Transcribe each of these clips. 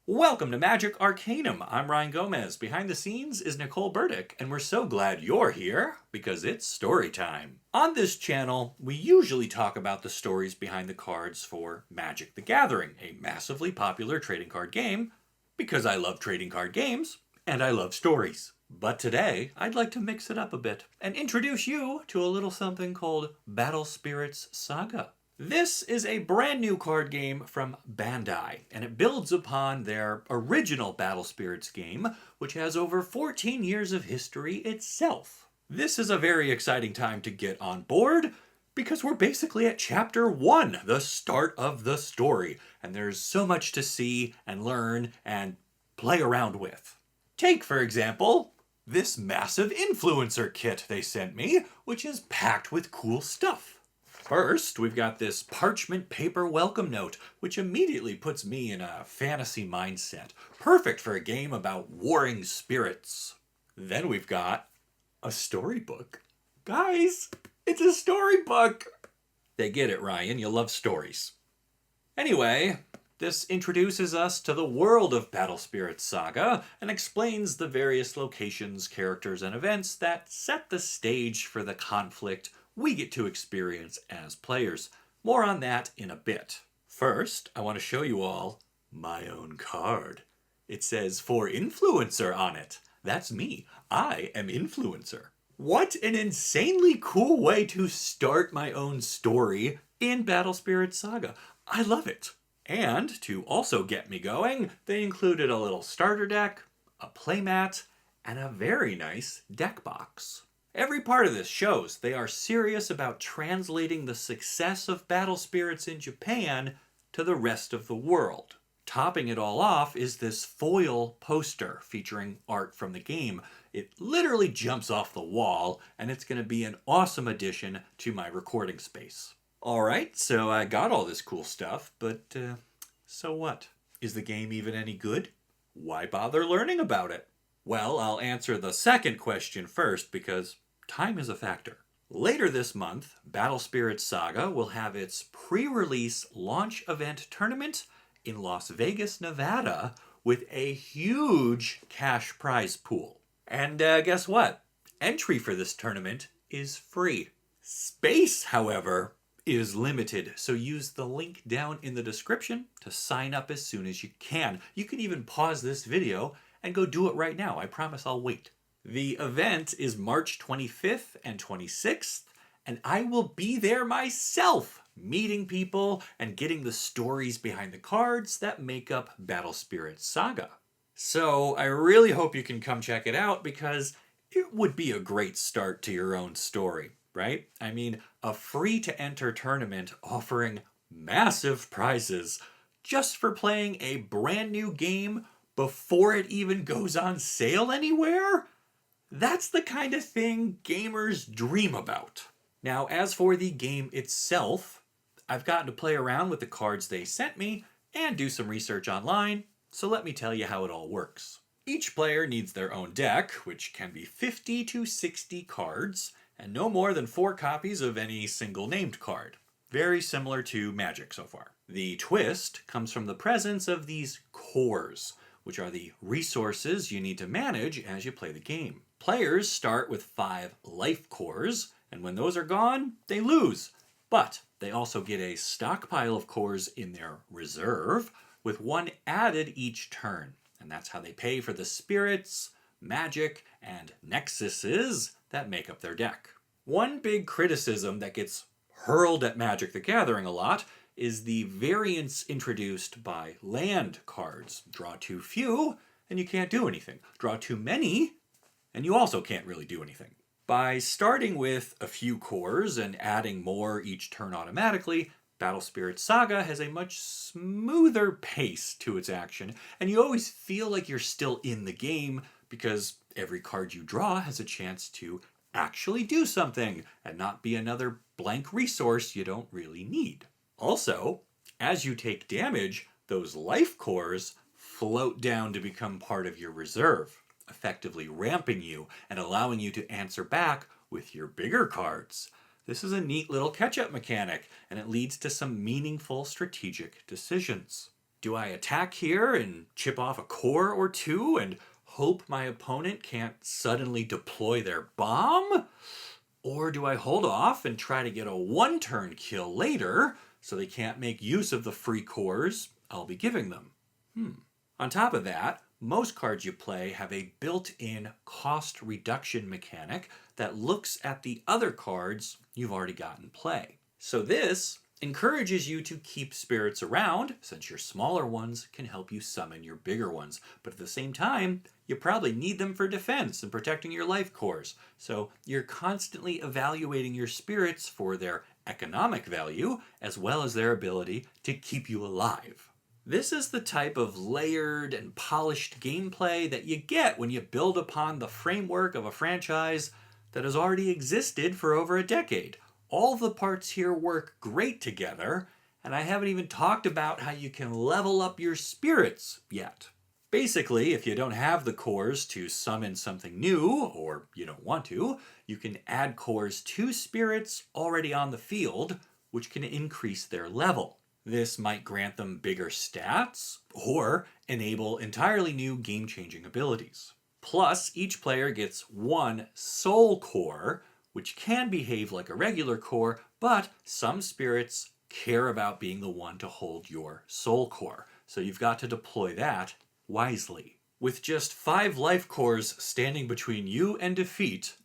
Welcome to Magic Arcanum. I'm Ryan Gomez. Behind the scenes is Nicole Burdick, and we're so glad you're here because it's story time. On this channel, we usually talk about the stories behind the cards for Magic the Gathering, a massively popular trading card game, because I love trading card games and I love stories. But today, I'd like to mix it up a bit and introduce you to a little something called Battle Spirits Saga. This is a brand new card game from Bandai, and it builds upon their original Battle Spirits game, which has over 14 years of history itself. This is a very exciting time to get on board, because we're basically at Chapter 1, the start of the story, and there's so much to see and learn and play around with. Take, for example, this massive influencer kit they sent me, which is packed with cool stuff. First, we've got this parchment paper welcome note, which immediately puts me in a fantasy mindset, perfect for a game about warring spirits. Then we've got a storybook. Guys, it's a storybook! They get it, Ryan, you love stories. Anyway, this introduces us to the world of Battle Spirits Saga and explains the various locations, characters, and events that set the stage for the conflict we get to experience as players. More on that in a bit. First, I want to show you all my own card. It says For Influencer on it. That's me. I am Influencer. What an insanely cool way to start my own story in Battle Spirits Saga. I love it. And to also get me going, they included a little starter deck, a playmat, and a very nice deck box. Every part of this shows they are serious about translating the success of Battle Spirits in Japan to the rest of the world. Topping it all off is this foil poster featuring art from the game. It literally jumps off the wall, and it's going to be an awesome addition to my recording space. Alright, so I got all this cool stuff, but so what? Is the game even any good? Why bother learning about it? Well, I'll answer the second question first because time is a factor. Later this month, Battle Spirits Saga will have its pre-release launch event tournament in Las Vegas, Nevada, with a huge cash prize pool. And guess what? Entry for this tournament is free. Space, however, is limited, so use the link down in the description to sign up as soon as you can. You can even pause this video and go do it right now. I promise I'll wait. The event is March 25th and 26th, and I will be there myself, meeting people and getting the stories behind the cards that make up Battle Spirits Saga. So I really hope you can come check it out because it would be a great start to your own story, right? I mean, a free-to-enter tournament offering massive prizes just for playing a brand new game before it even goes on sale anywhere? That's the kind of thing gamers dream about. Now, as for the game itself, I've gotten to play around with the cards they sent me and do some research online, so let me tell you how it all works. Each player needs their own deck, which can be 50 to 60 cards, and no more than 4 copies of any single named card. Very similar to Magic so far. The twist comes from the presence of these cores, which are the resources you need to manage as you play the game. Players start with 5 life cores, and when those are gone, they lose. But they also get a stockpile of cores in their reserve, with 1 added each turn. And that's how they pay for the spirits, magic, and nexuses that make up their deck. One big criticism that gets hurled at Magic the Gathering a lot is the variance introduced by land cards. Draw too few, and you can't do anything. Draw too many, and you also can't really do anything. By starting with a few cores and adding more each turn automatically, Battle Spirits Saga has a much smoother pace to its action, and you always feel like you're still in the game because every card you draw has a chance to actually do something and not be another blank resource you don't really need. Also, as you take damage, those life cores float down to become part of your reserve, effectively ramping you and allowing you to answer back with your bigger cards. This is a neat little catch-up mechanic, and it leads to some meaningful strategic decisions. Do I attack here and chip off a core or two and hope my opponent can't suddenly deploy their bomb? Or do I hold off and try to get a one-turn kill later so they can't make use of the free cores I'll be giving them? On top of that, most cards you play have a built-in cost reduction mechanic that looks at the other cards you've already got in play. So this encourages you to keep spirits around, since your smaller ones can help you summon your bigger ones. But at the same time, you probably need them for defense and protecting your life cores. So you're constantly evaluating your spirits for their economic value, as well as their ability to keep you alive. This is the type of layered and polished gameplay that you get when you build upon the framework of a franchise that has already existed for over a decade. All the parts here work great together, and I haven't even talked about how you can level up your spirits yet. Basically, if you don't have the cores to summon something new, or you don't want to, you can add cores to spirits already on the field, which can increase their level. This might grant them bigger stats, or enable entirely new game-changing abilities. Plus, each player gets one soul core, which can behave like a regular core, but some spirits care about being the one to hold your soul core. So you've got to deploy that wisely. With just 5 life cores standing between you and defeat,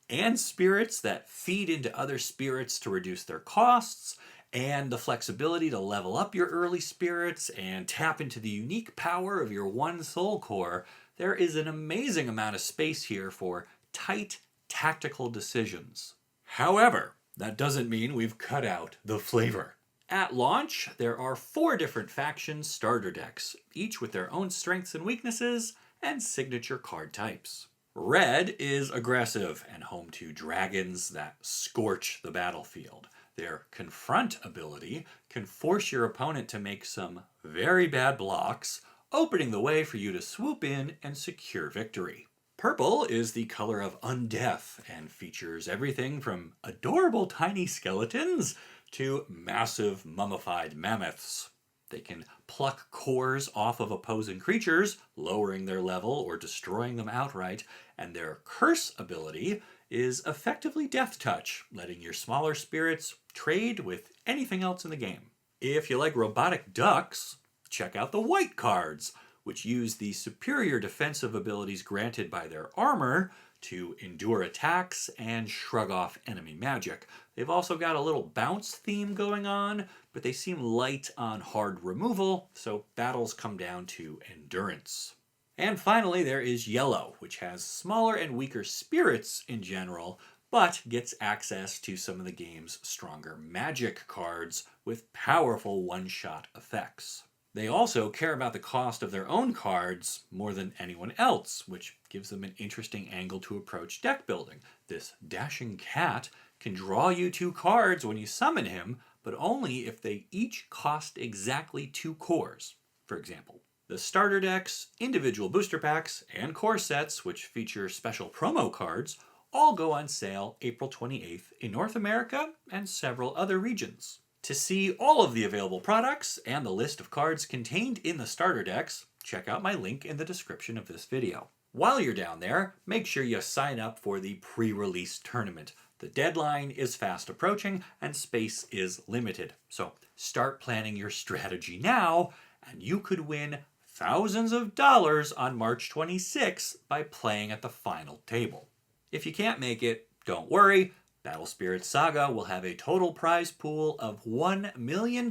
and spirits that feed into other spirits to reduce their costs, and the flexibility to level up your early spirits and tap into the unique power of your one soul core, there is an amazing amount of space here for tight, tactical decisions. However, that doesn't mean we've cut out the flavor. At launch, there are 4 different faction starter decks, each with their own strengths and weaknesses and signature card types. Red is aggressive and home to dragons that scorch the battlefield. Their Confront ability can force your opponent to make some very bad blocks, opening the way for you to swoop in and secure victory. Purple is the color of undeath and features everything from adorable tiny skeletons to massive mummified mammoths. They can pluck cores off of opposing creatures, lowering their level or destroying them outright, and their Curse ability is effectively Death Touch, letting your smaller spirits trade with anything else in the game. If you like robotic ducks, check out the white cards, which use the superior defensive abilities granted by their armor to endure attacks and shrug off enemy magic. They've also got a little bounce theme going on, but they seem light on hard removal, so battles come down to endurance. And finally, there is yellow, which has smaller and weaker spirits in general, but gets access to some of the game's stronger magic cards with powerful one-shot effects. They also care about the cost of their own cards more than anyone else, which gives them an interesting angle to approach deck building. This dashing cat can draw you 2 cards when you summon him, but only if they each cost exactly 2 cores, for example. The starter decks, individual booster packs, and core sets, which feature special promo cards, all go on sale April 28th in North America and several other regions. To see all of the available products and the list of cards contained in the starter decks, check out my link in the description of this video. While you're down there, make sure you sign up for the pre-release tournament. The deadline is fast approaching and space is limited. So start planning your strategy now, and you could win thousands of dollars on March 26th by playing at the final table. If you can't make it, don't worry. Battle Spirit Saga will have a total prize pool of $1 million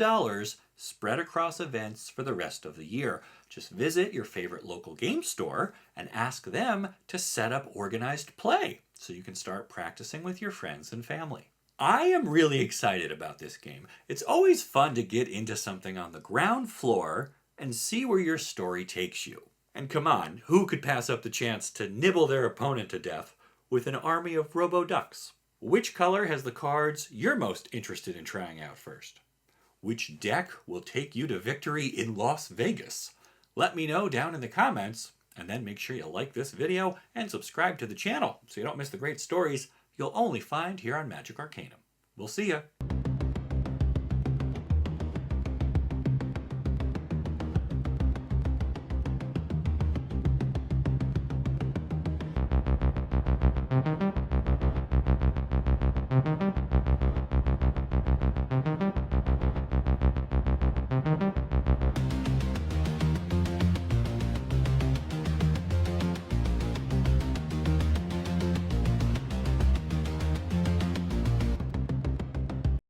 spread across events for the rest of the year. Just visit your favorite local game store and ask them to set up organized play so you can start practicing with your friends and family. I am really excited about this game. It's always fun to get into something on the ground floor and see where your story takes you. And come on, who could pass up the chance to nibble their opponent to death with an army of robo-ducks? Which color has the cards you're most interested in trying out first? Which deck will take you to victory in Las Vegas? Let me know down in the comments, and then make sure you like this video and subscribe to the channel so you don't miss the great stories you'll only find here on Magic Arcanum. We'll see ya.